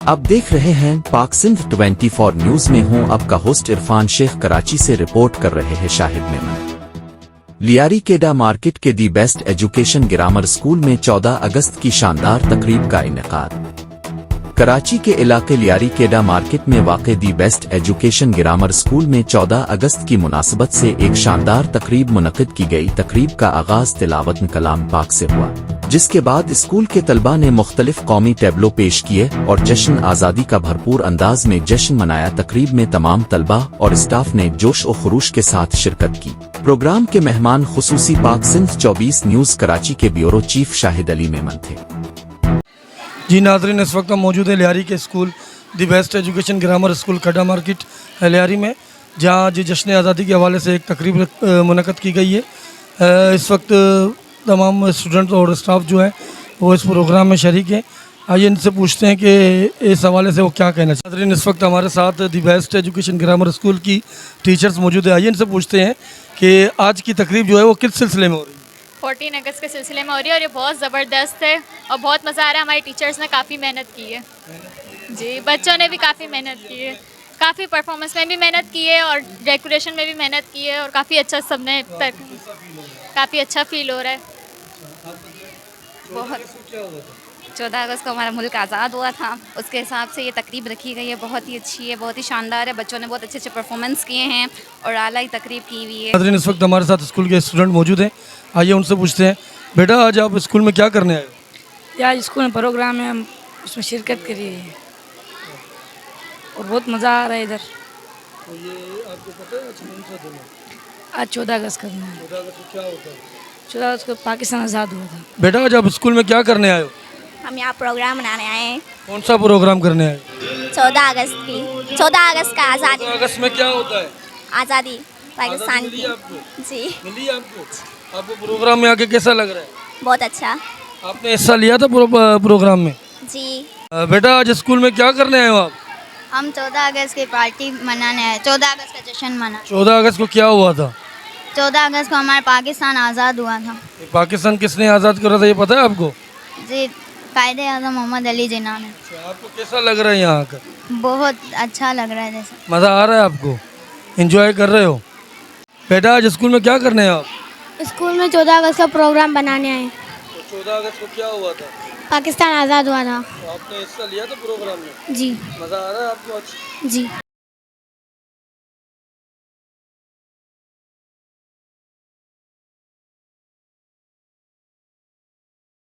आप देख रहे हैं पाक सिंध 24 न्यूज में हूं आपका होस्ट इरफान शेख। कराची से रिपोर्ट कर रहे हैं शाहिद मेमन। लियारी केडा मार्केट के दी बेस्ट एजुकेशन ग्रामर स्कूल में 14 अगस्त की शानदार तकरीब का इनेकाद। कराची के इलाके लियारी केडा मार्केट में वाक़े दी बेस्ट एजुकेशन ग्रामर स्कूल में 14 अगस्त की मुनासबत से एक शानदार तकरीब मुनक़िद की गई। तकरीब का आगाज़ तिलावत कलाम पाक से हुआ, जिसके बाद स्कूल के तलबा ने मुख्तलिफ कौमी टैबलो पेश किए और जश्न आज़ादी का भरपूर अंदाज में जश्न मनाया। तकरीब में तमाम तलबा और स्टाफ ने जोश और खरूश के साथ शिरकत की। प्रोग्राम के मेहमान खुसूसी पाक सिंध 24 न्यूज़ कराची के ब्यूरो चीफ शाहिद अली मेमन थे। जी नाज़रीन, इस वक्त हम मौजूद है लियारी के school the best education grammar school केडा मार्केट लियारी में, जहाँ जी जश्न आज़ादी के हवाले से एक तकरीब मुनक़्क़द की गई है। इस वक्त तमाम स्टूडेंट्स और स्टाफ जो है वो इस प्रोग्राम में शरीक हैं। आइए इनसे पूछते हैं कि इस हवाले से वो क्या कहना चाहते हैं। नाज़रीन, इस वक्त हमारे साथ दी बेस्ट एजुकेशन ग्रामर स्कूल की टीचर्स मौजूद है। आइए इनसे पूछते हैं कि आज की तकरीब जो है वो किस सिलसिले में हो रही है। 14 अगस्त के सिलसिले में हो रही है और ये बहुत ज़बरदस्त है और बहुत मज़ा आ रहा है। हमारी टीचर्स ने काफ़ी मेहनत की है जी, बच्चों ने भी काफ़ी मेहनत की है, काफ़ी परफॉर्मेंस में भी मेहनत की है और डेकोरेशन में भी मेहनत की है और काफ़ी अच्छा सबने काफ़ी अच्छा फील हो रहा है। बहुत 14 अगस्त को हमारा मुल्क आज़ाद हुआ था, उसके हिसाब से ये तकरीब रखी गई है। बहुत ही अच्छी है, बहुत ही शानदार है। बच्चों ने बहुत अच्छे अच्छे परफॉर्मेंस किए हैं और आला ही तकरीब की हुई है। नाज़रीन, इस वक्त हमारे साथ स्कूल के स्टूडेंट मौजूद हैं। आइए उनसे पूछते हैं, बेटा आज आप स्कूल में क्या करने आए हो। यार स्कूल में प्रोग्राम है, हम उसमें शिरकत करी है और बहुत मज़ा आ रहा है इधर। तो ये आपको पता है आज कौन सा दिन है? आज 14 अगस्त का दिन है। 14 अगस्त को क्या होता है? 14 अगस्त को पाकिस्तान आज़ाद हुआ था। बेटा आज आप स्कूल में क्या करने आए हो। हम यहाँ प्रोग्राम मनाने आए हैं। कौन सा प्रोग्राम करने आए? 14 अगस्त का आज़ादी। 14 अगस्त में क्या होता है? आज़ादी पाकिस्तान मिली की। आपको? जी मिली आपको प्रोग्राम में आके कैसा लग रहा है? बहुत अच्छा। आपने हिस्सा लिया था प्रोग्राम में? जी बेटा आज स्कूल में क्या करने आए हो आप? हम 14 अगस्त की पार्टी मनाने आए। 14 अगस्त का जश्न मना। 14 अगस्त को क्या हुआ था? 14 अगस्त को हमारा पाकिस्तान आज़ाद हुआ था। ये पाकिस्तान किसने आज़ाद करा था, ये पता है आपको? जी कायदे आज़म मोहम्मद अली जिन्ना ने। आपको कैसा लग रहा है यहाँ आकर? बहुत अच्छा लग रहा है। जैसे मज़ा आ रहा है आपको? एंजॉय कर रहे हो? बेटा आज स्कूल में क्या करने आए आप? स्कूल में 14 अगस्त का प्रोग्राम बनाने आए। तो 14 अगस्त को क्या हुआ था? पाकिस्तान आज़ाद हुआ था। तो आपने हिस्सा लिया था प्रोग्राम में? जी मज़ा आ रहा है आपको आज? जी।